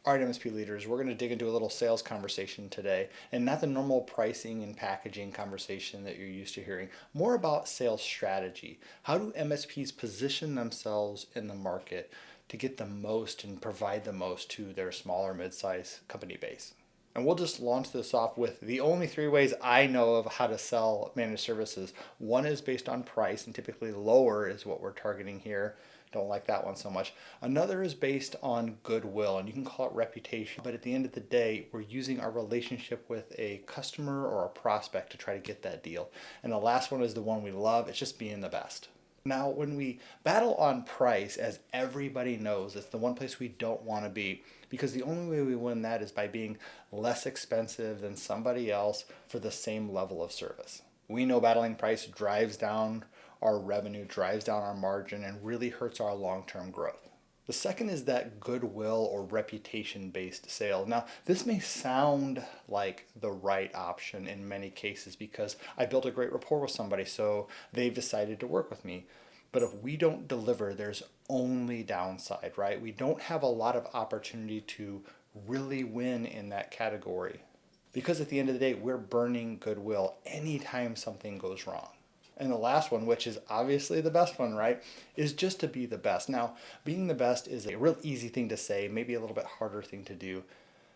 All right, MSP leaders, we're going to dig into a little sales conversation today, and not the normal pricing and packaging conversation that you're used to hearing. More about sales strategy. How do MSPs position themselves in the market to get the most and provide the most to their smaller mid-sized company base? And we'll just launch this off with the only three ways I know of how to sell managed services. One is based on price, and typically lower is what we're targeting here. Don't like that one so much. Another is based on goodwill, and you can call it reputation. But at the end of the day, we're using our relationship with a customer or a prospect to try to get that deal. And the last one is the one we love. It's just being the best. Now, when we battle on price, as everybody knows, it's the one place we don't want to be, because the only way we win that is by being less expensive than somebody else for the same level of service. We know battling price drives down our revenue, drives down our margin, and really hurts our long-term growth. The second is that goodwill or reputation-based sale. Now, this may sound like the right option in many cases because I built a great rapport with somebody, so they've decided to work with me. But if we don't deliver, there's only downside, right? We don't have a lot of opportunity to really win in that category because at the end of the day, we're burning goodwill anytime something goes wrong. And the last one, which is obviously the best one, right, is just to be the best. Now, being the best is a real easy thing to say, maybe a little bit harder thing to do,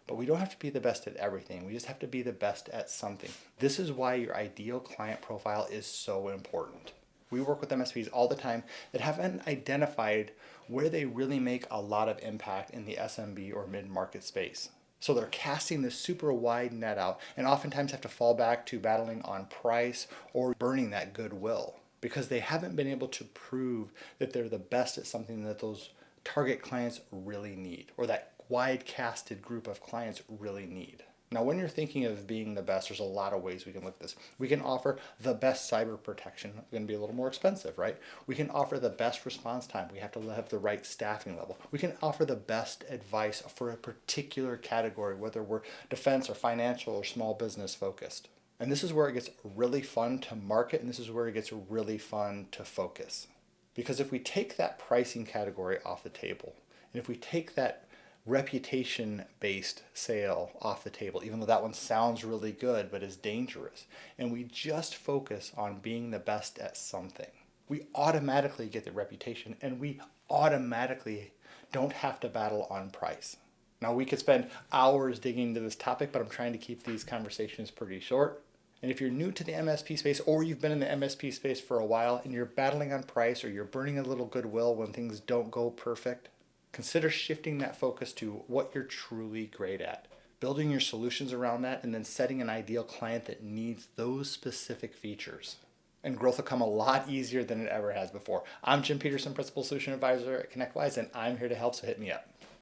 but we don't have to be the best at everything. We just have to be the best at something. This is why your ideal client profile is so important. We work with MSPs all the time that haven't identified where they really make a lot of impact in the SMB or mid-market space. So they're casting this super wide net out and oftentimes have to fall back to battling on price or burning that goodwill because they haven't been able to prove that they're the best at something that those target clients really need or that wide casted group of clients really need. Now, when you're thinking of being the best, there's a lot of ways we can look at this. We can offer the best cyber protection. It's going to be a little more expensive, right? We can offer the best response time. We have to have the right staffing level. We can offer the best advice for a particular category, whether we're defense or financial or small business focused. And this is where it gets really fun to market, and this is where it gets really fun to focus. Because if we take that pricing category off the table, and if we take that reputation-based sale off the table, even though that one sounds really good but is dangerous, and we just focus on being the best at something, we automatically get the reputation and we automatically don't have to battle on price. Now, we could spend hours digging into this topic, but I'm trying to keep these conversations pretty short. And if you're new to the MSP space or you've been in the MSP space for a while and you're battling on price or you're burning a little goodwill when things don't go perfect, consider shifting that focus to what you're truly great at, building your solutions around that, and then setting an ideal client that needs those specific features. And growth will come a lot easier than it ever has before. I'm Jim Peterson, Principal Solution Advisor at ConnectWise, and I'm here to help, so hit me up.